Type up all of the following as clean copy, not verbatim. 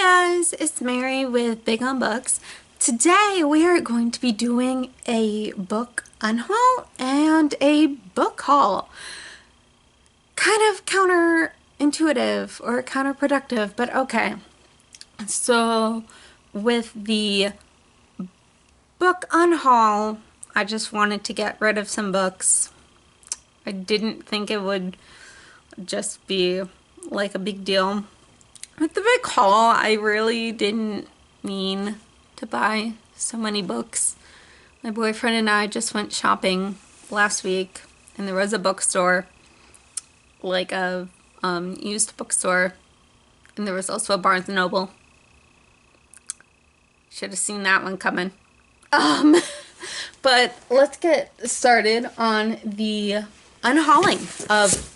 Hi guys, it's Mary with Big on Books. Today we are going to be doing a book unhaul and a book haul. Kind of counterintuitive or counterproductive, but okay. So with the book unhaul, I just wanted to get rid of some books. I didn't think it would just be like a big deal. With the big haul, I really didn't mean to buy so many books. My boyfriend and I just went shopping last week, and there was a bookstore, like a used bookstore, and there was also a Barnes & Noble. Should have seen that one coming. But let's get started on the unhauling of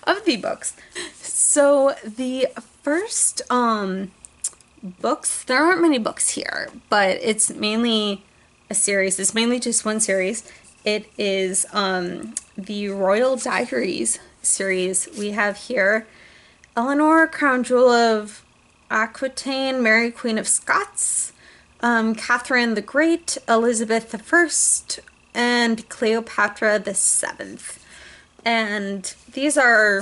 of the books. So the first books, there aren't many books here, but it's mainly a series. It's mainly just one series. It is the Royal Diaries series. We have here Eleanor, Crown Jewel of Aquitaine, Mary Queen of Scots, Catherine the Great, Elizabeth I, and Cleopatra the Seventh. And these are,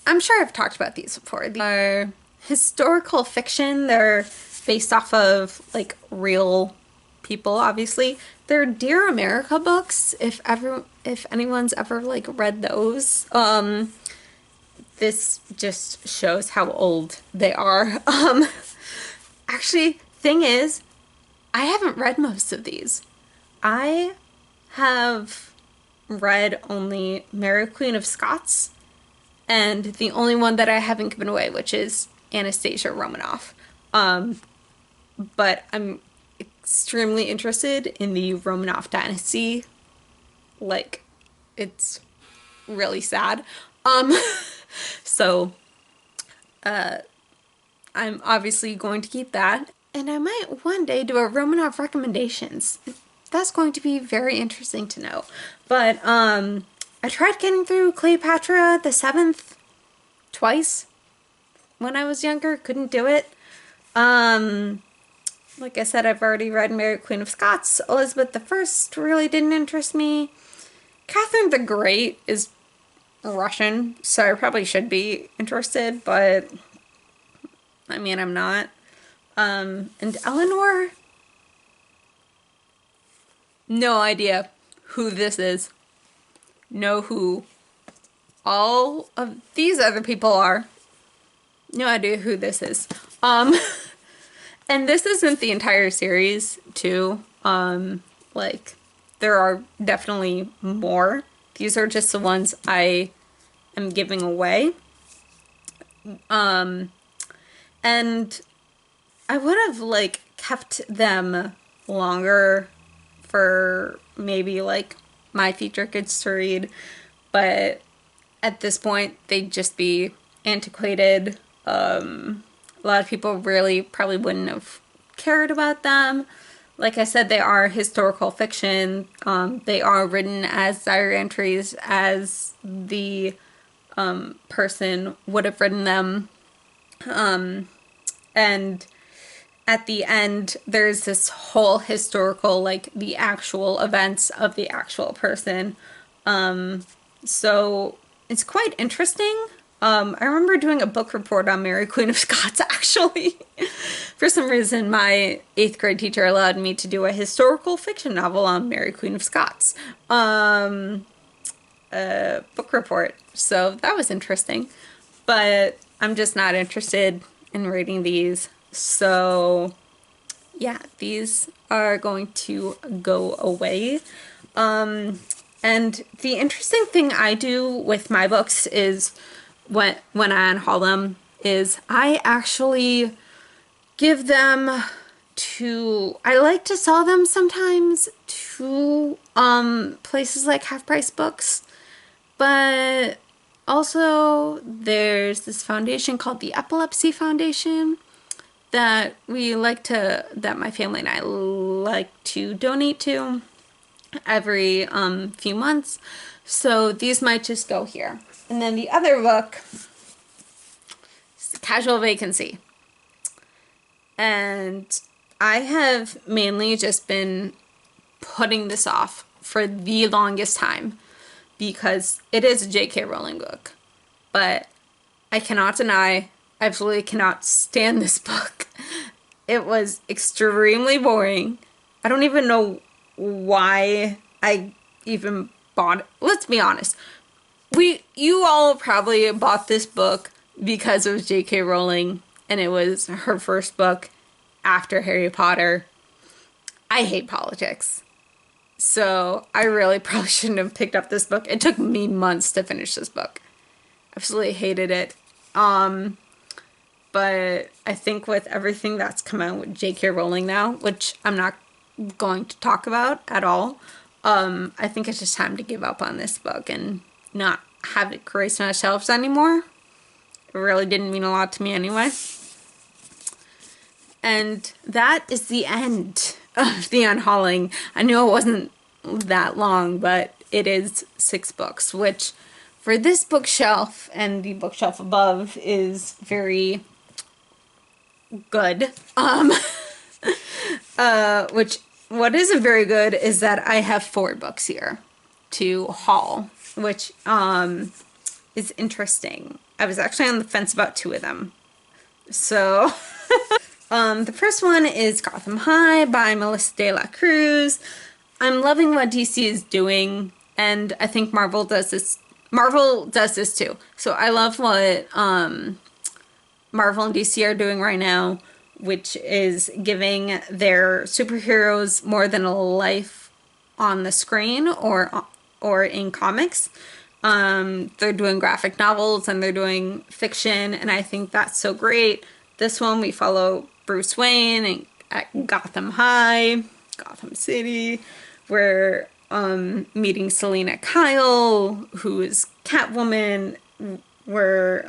I'm sure I've talked about these before. They are historical fiction. They're based off of like real people, obviously. They're Dear America books, if anyone's ever like read those. This just shows how old they are. Actually, thing is, I haven't read most of these. I have read only Mary Queen of Scots, and the only one that I haven't given away, which is Anastasia Romanoff. But I'm extremely interested in the Romanov dynasty. Like, it's really sad. So, I'm obviously going to keep that. And I might one day do a Romanov recommendations. That's going to be very interesting to know. But I tried getting through Cleopatra the Seventh twice when I was younger. Couldn't do it. Like I said, I've already read Mary Queen of Scots. Elizabeth I really didn't interest me. Catherine the Great is Russian, so I probably should be interested, but I mean, I'm not. And Eleanor, no idea who this is. Know who all of these other people are. No idea who this is. And this isn't the entire series, too. Like, there are definitely more. These are just the ones I am giving away. And I would have, like, kept them longer for maybe, like, my future kids to read, but at this point, they'd just be antiquated. A lot of people really probably wouldn't have cared about them. Like I said, they are historical fiction. They are written as diary entries as the person would have written them. And at the end, there's this whole historical, like, the actual events of the actual person. So it's quite interesting. I remember doing a book report on Mary Queen of Scots, actually. For some reason, my 8th grade teacher allowed me to do a historical fiction novel on Mary Queen of Scots. Book report. So that was interesting. But I'm just not interested in reading these. So yeah, these are going to go away. And the interesting thing I do with my books is when I unhaul them is I actually give them to, I like to sell them sometimes to places like Half Price Books, but also there's this foundation called the Epilepsy Foundation that that my family and I like to donate to every few months. So these might just go here. And then the other book Casual Vacancy. And I have mainly just been putting this off for the longest time because it is a J.K. Rowling book. But I cannot deny, I absolutely cannot stand this book. It was extremely boring. I don't even know why I even bought it. Let's be honest. You all probably bought this book because it was J.K. Rowling and it was her first book after Harry Potter. I hate politics. So I really probably shouldn't have picked up this book. It took me months to finish this book. Absolutely hated it. But I think with everything that's come out with J.K. Rowling now, which I'm not going to talk about at all, I think it's just time to give up on this book and not have it grace my shelves anymore. It really didn't mean a lot to me anyway. And that is the end of the unhauling. I know it wasn't that long, but it is 6 books, which for this bookshelf and the bookshelf above is very good. Which what isn't very good is that I have 4 books here to haul, which is interesting. I was actually on the fence about 2 of them. So the first one is Gotham High by Melissa De La Cruz. I'm loving what DC is doing, and I think Marvel does this. Marvel does this too. So I love what Marvel and DC are doing right now, which is giving their superheroes more than a life on the screen or in comics. They're doing graphic novels and they're doing fiction, and I think that's so great. This one we follow Bruce Wayne at Gotham High, Gotham City. We're meeting Selena Kyle, who is Catwoman. We're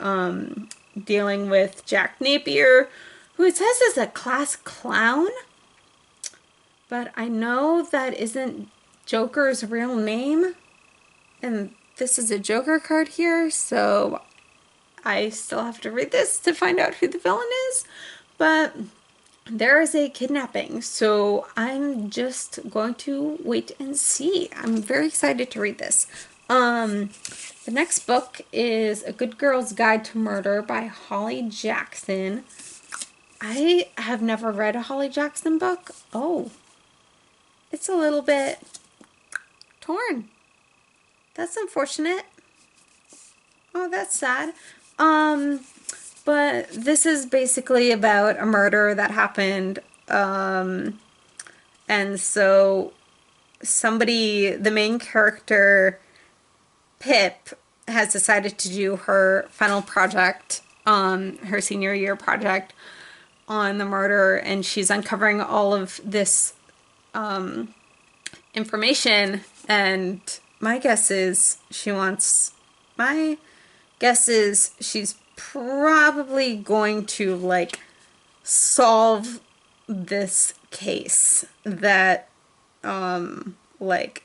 dealing with Jack Napier, who it says is a class clown, but I know that isn't Joker's real name, and this is a Joker card here, so I still have to read this to find out who the villain is, but there is a kidnapping, so I'm just going to wait and see. I'm very excited to read this. The next book is A Good Girl's Guide to Murder by Holly Jackson. I have never read a Holly Jackson book. Oh, it's a little bit torn. That's unfortunate. Oh, that's sad. But this is basically about a murder that happened, and so the main character, Pip, has decided to do her final project, her senior year project on the murder, and she's uncovering all of this information, and my guess is she's probably going to like solve this case that that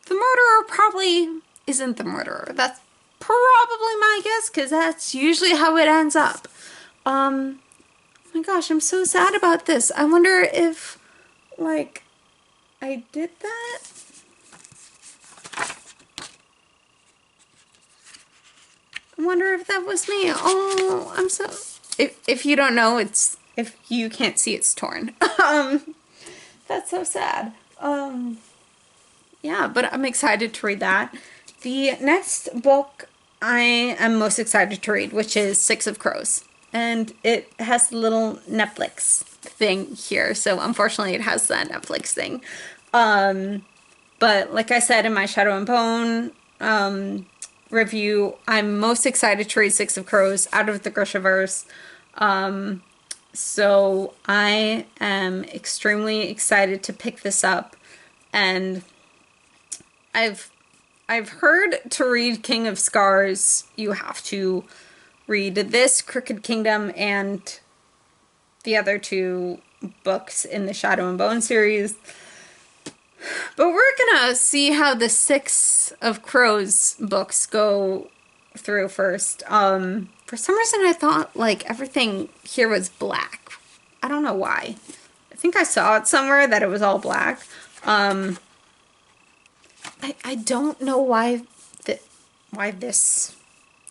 the murderer probably isn't the murderer. That's probably my guess, because that's usually how it ends up. Oh my gosh, I'm so sad about this. I wonder if like I did that. I wonder if that was me. Oh, I'm so... If you don't know, if you can't see, it's torn. That's so sad. Yeah, but I'm excited to read that. The next book I am most excited to read, which is Six of Crows. And it has a little Netflix thing here, so unfortunately it has that Netflix thing. But like I said in my Shadow and Bone review, I'm most excited to read Six of Crows out of the Grishaverse. So I am extremely excited to pick this up, and I've heard to read King of Scars you have to read this, Crooked Kingdom, and the other 2 books in the Shadow and Bone series. But we're gonna see how the Six of Crows books go through first. For some reason I thought like everything here was black. I don't know why. I think I saw it somewhere that it was all black. I don't know why this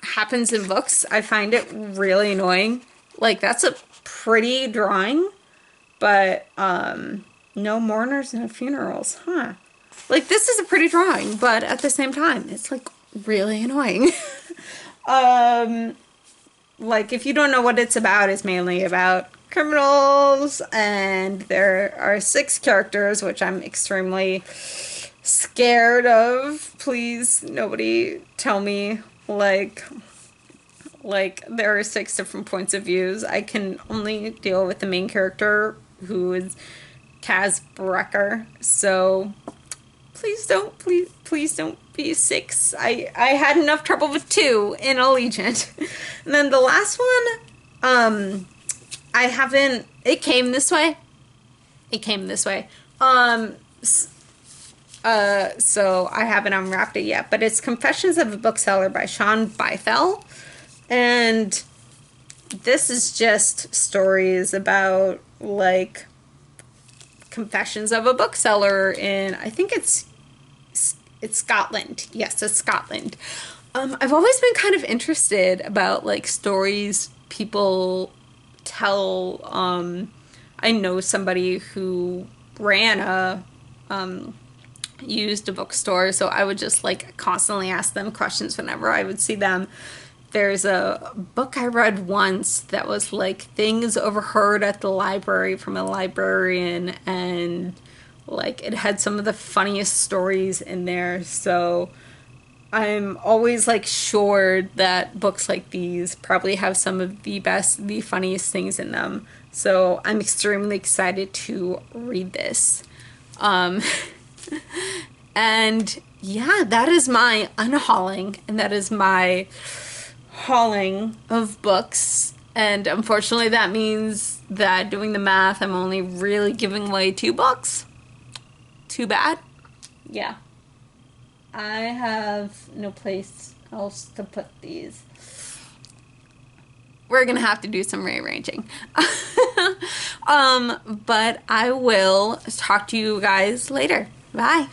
happens in books. I find it really annoying. Like, that's a pretty drawing, but no mourners, no funerals, huh? Like, this is a pretty drawing, but at the same time, it's like really annoying. Like, if you don't know what it's mainly about criminals, and there are 6 characters, which I'm extremely scared of. Please, nobody tell me, like there are 6 different points of views. I can only deal with the main character, who is Kaz Brecker, so please don't be 6. I had enough trouble with 2 in Allegiant. And then the last one, I haven't, it came this way. So I haven't unwrapped it yet, but it's Confessions of a Bookseller by Sean Bythell. And this is just stories about, like, confessions of a bookseller in, I think it's Scotland. Yes, it's Scotland. I've always been kind of interested about, like, stories people tell. I know somebody who ran a used a bookstore, so I would just like constantly ask them questions whenever I would see them. There's a book I read once that was like things overheard at the library from a librarian, and like it had some of the funniest stories in there. So I'm always like sure that books like these probably have some of the best, the funniest things in them. So I'm extremely excited to read this. And yeah, that is my unhauling, and that is my hauling of books. And unfortunately that means that, doing the math, I'm only really giving away 2 books. Too bad. Yeah. I have no place else to put these. We're gonna have to do some rearranging. But I will talk to you guys later. Bye.